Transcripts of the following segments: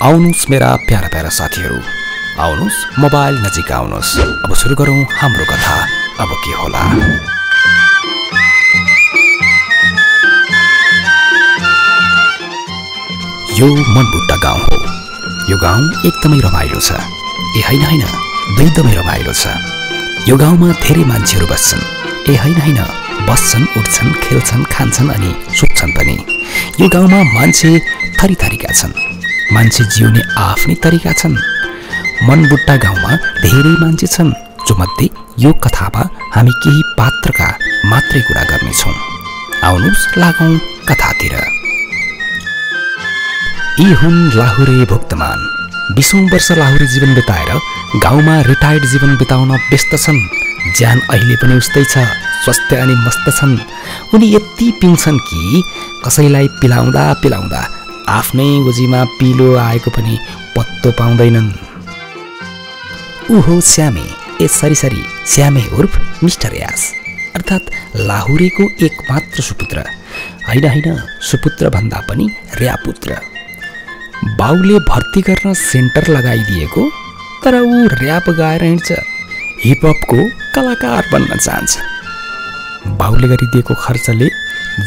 आउनुस् मेरा para para साथीहरू, आउनुस् mobile नजिक आउनुस्। अब सुरु गरौँ हाम्रो कथा। अब के होला? यो मनबुट्टा गाउँ हो। यो गाउँ एकदमै रमाइलो छ। ए होइन, एकदमै रमाइलो छ। यो गाउँमा धेरै मान्छेहरू बस्छन्। ए होइन, बस्छन्, उठ्छन्, खेल्छन्, खान्छन् अनि सुत्छन् पनि। यो गाउँमा मान्छे थरी थरीका छन्। मान्छे जिउने आफ्नै तरिका छन्। मनबुट्टा गाउँमा धेरै मान्छे छन्, जो मध्ये यो कथामा हामी केही पात्रका मात्रै कुरा गर्नेछौँ। आउनुस् लागौँ कथातिर। यी हुन् लाहुरे भुक्तमान। 20औं वर्ष लाहुरे जीवन बिताएर गाउँमा रिटायर्ड जीवन बिताउन व्यस्त छन्। ज्यान अहिले पनि उस्तै छ, स्वस्थ अनि मस्त छन्। उनी यति पिउँछन् कि कसैलाई पिलाउँदा पिलाउँदा आफ्नै गोजीमा पिलो आएको पनि पत्तो पाउँदैनन्। ऊ हो श्यामे। सरी श्यामे उर्फ मिस्टर यास, अर्थात् लाहुरेको एकमात्र सुपुत्र। होइन, सुपुत्र भन्दा पनि र्यापुत्र। बाउले भर्ती गर्न सेन्टर लगाइदिएको, तर ऊ र्याप गाएर हिँड्छ। हिपहपको कलाकार बन्न चाहन्छ। बाउले गरिदिएको खर्चले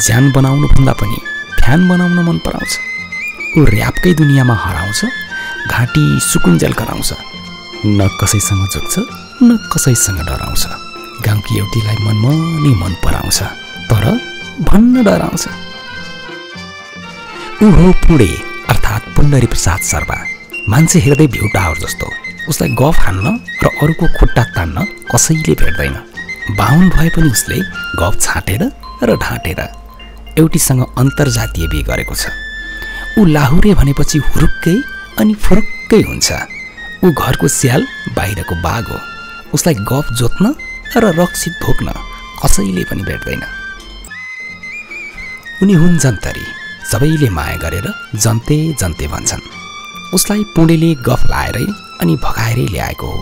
ज्यान बनाउनुभन्दा पनि फ्यान बनाउन मन पराउँछ। ऊ र्यापकै दुनियाँमा हराउँछ, घाँटी सुकुन्जेल कराउँछ। न कसैसँग झुक्छ, न कसैसँग डराउँछ। गाउँकी एउटीलाई मनमनी मन पराउँछ, तर भन्न डराउँछ। ऊ हो पुणे, अर्थात् पुण्डरी प्रसाद शर्मा। मान्छे हेर्दै भ्यू टावर जस्तो। उसलाई गफ हान्न र अरूको खुट्टा तान्न कसैले भेट्दैन। बाहुन भए पनि उसले गफ छाँटेर र ढाँटेर एउटीसँग अन्तर्जातीय बिहे गरेको छ। ऊ लाहुरे भनेपछि हुरुक्कै अनि फुरुक्कै हुन्छ। ऊ घरको स्याल, बाहिरको बाघ हो। उसलाई गफ जोत्न र रक्सी भोग्न कसैले पनि भेट्दैन। उनी हुन् जन्तरी। सबैले माया गरेर जन्ते जन्ते भन्छन्। उसलाई पुणेले गफ लाएरै अनि भगाएरै ल्याएको हो।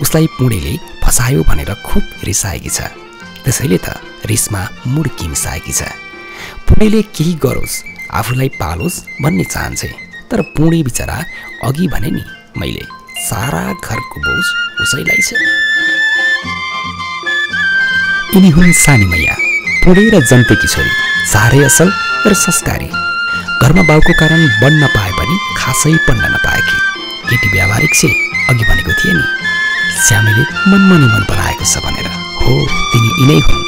उसलाई पुणेले फसायो भनेर खुब रिसाएकी छ। त्यसैले त रिसमा मुड्की मिसाएकी छ। पुणेले केही गरोस्, आफूलाई पालोस् भन्ने चाहन्छे, तर पुणे बिचरा अघि भने नि मैले, सारा घरको बोझ उसैलाई छ। यिनी हुन् सानी मैया, पुणे र जन्तेकी छोरी। साह्रै असल र संस्कारी। घरमा बाउको कारण बढ्न पाए पनि खासै पढ्न नपाएकी। केटी व्यावहारिक छे, अघि भनेको थिए नि। श्यामेले मनमनी मन पराएको छ भनेर। हो, तिनी यिनै हुन्,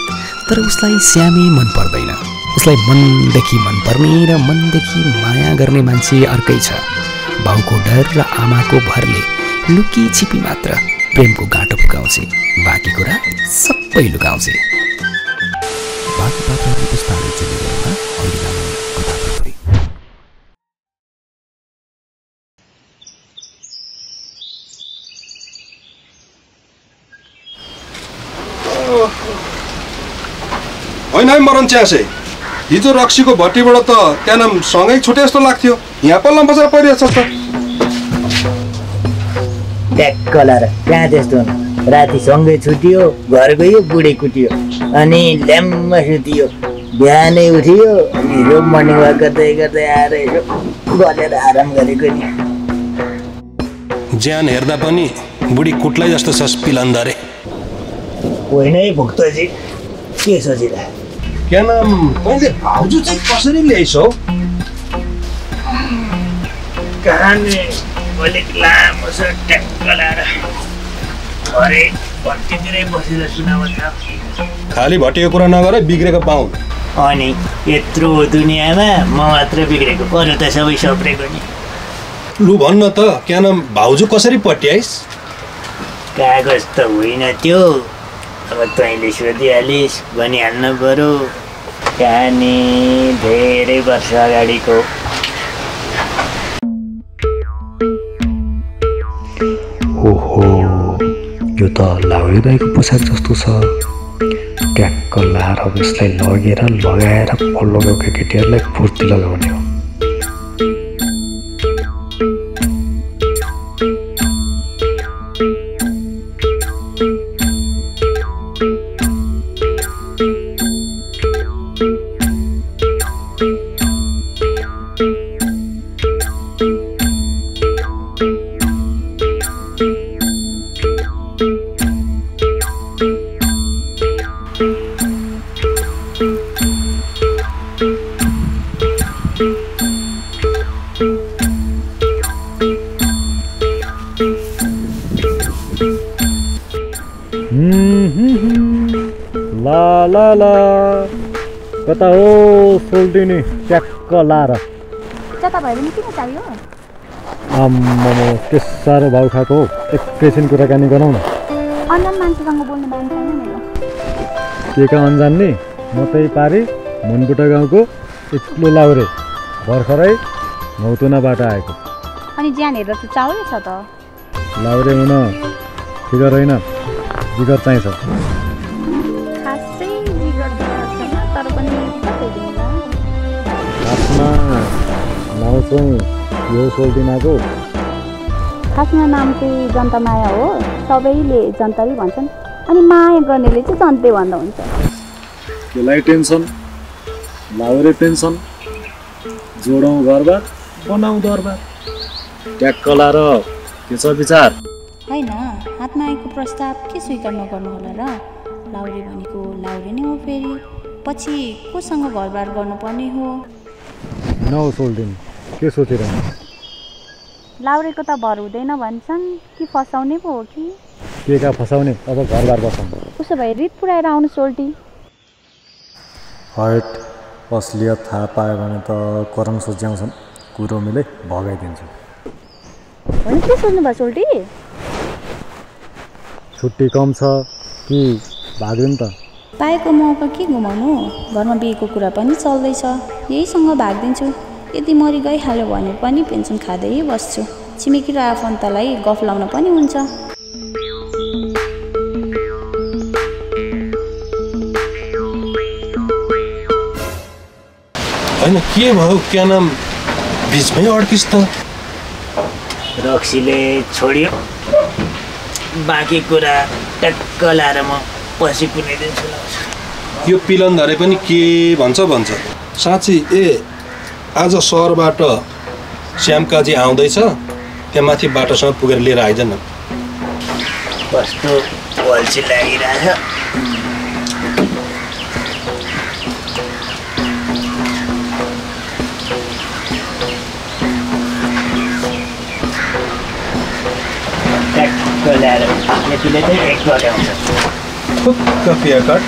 तर उसलाई श्यामे मन पर्दैन। उसलाई मनदेखि मन पर्ने र मनदेखि माया गर्ने मान्छे अर्कै छ। बाउको डर र आमाको भरले लुकी छिपी मात्र प्रेमको गाँटो फुकाउँछे, बाँकी कुरा सबै लुकाउँछे। बाँकी पात्रहरू बिस्तारै चले गएमा अघि लाग्ने कथातर्फै। होइन मरन च्यासे, हिजो रक्सीको भट्टीबाट त त्यहाँ सँगै छुटे जस्तो लाग्थ्यो। यहाँ पल्ला बसेर परिरहेछ त। ट्याक्कला र कहाँ त्यस्तो हुनु। राति सँगै छुट्यो, घर गयो, बुढे कुटियो, अनि ल्याम्म सुतियो। बिहानै उठियो, अनि रोग मर्निङ वाक गर्दै गर्दै आएर गलेर आराम गरेको नि। ज्यान हेर्दा पनि बुढी कुट्लाई जस्तो छ पिलान्दा रे। होइन है भुक्तजी, के सोचिरह? क्या नाम तैँले भाउजू चाहिँ कसरी ल्याइछौ? कहानी अलिक लामो छ, ट्याक्कला र घरै भट्टीतिरै बसेर सुनाउँछ। खाली भट्टीको कुरा नगर, बिग्रेको पाऊ। अनि यत्रो दुनियाँमा म मात्र बिग्रेको, अरू त सबै सप्रेको नि। लु भन्न त, क्या नाम भाउजू कसरी पट्याइस्? कागज त होइन त्यो, अब तैँले सोधिहालिस्, भनिहाल्नु पऱ्यो। कहानी धेरै वर्ष अगाडिको। ओहो, यो त लाहुरे दाइको पोसाक जस्तो छ। ट्याक्क लाएर यसलाई लगेर लगाएर पल्लो गाउँका केटीहरूलाई फुर्ती लगाउने हो। ला ला ला कता हो सोल्टिनी ट्याक्क लाएर जता भयो भने किन चाहियो आम्मामा के साह्रो भाउ खाएको एकैछिन कुराकानी गरौँ न अन्जान मान्छेसँग बोल्ने बानी छैन मेरो के का अन्जान नि म त्यही पारी मुनबुटा गाउँको एक्लो लाउरे भर्खरै मौतुनाबाट आएको अनि ज्यान हेरेर त चाउरै छ त लाउरे हुन फिगर होइन जिगर चाहिन्छ खासै जिगर छैन तर पनि कतै दिउँला खासमा नाउँ चाहिँ यो सोल्टिनाको खासमा नाम चाहिँ जनता माया हो सबैले जन्तरी भन्छन् अनि माया गर्नेले चाहिँ जन्तै भन्दा हुन्छ त्यसलाई टेन्सन लाउरे पेन्सन जोडौँ घरबार बनाउँ दरबार ट्याक्क लाएर के छ विचार होइन हातमा आएको प्रस्ताव के स्वीकार नगर्नु होला र लाउरे भनेको लाउरे नै हो फेरि पछि कोसँग घरबार गर्नुपर्ने हो नौ सोल्टिन के सोचिरहनु लाउरेको त भर हुँदैन भन्छन् कि फसाउने पो हो कि के का फसाउने अब घरबार बसाउनु उसो भए रित पुऱ्याएर आउनु सोल्टी हट असलियत थाहा पायो भने त करङ सोच्याउँछन् कुरो मिले भगाइदिन्छु होइन के सोच्नु भयो सोल्टी छुट्टी कम छ कि भाग्यौँ त पाएको मौका के गुमाउनु घरमा बिहेको कुरा पनि चल्दैछ यहीसँग भागिदिन्छु यदि मरि गइहाल्यो भने पनि पेन्सन खाँदै बस्छु छिमेकी र आफन्तलाई गफ लाउन पनि हुन्छ होइन के भयो क्या नाम बिचमै अड्किस् त रक्सीले छोड्यो बाँकी कुरा टक्क लाएर म पछि पुर्याइदिन्छु यो पिलन धरे पनि के भन्छ साँच्ची आज सहरबाट श्यामकाजी आउँदैछ त्यहाँ माथि बाटोसँग पुगेर लिएर आइजन कस्तो अल्छी लागिरहेछ ट्याक्क ल्याएर यतिले चाहिँ एक गरे हुन्छ खुक्क पिया काट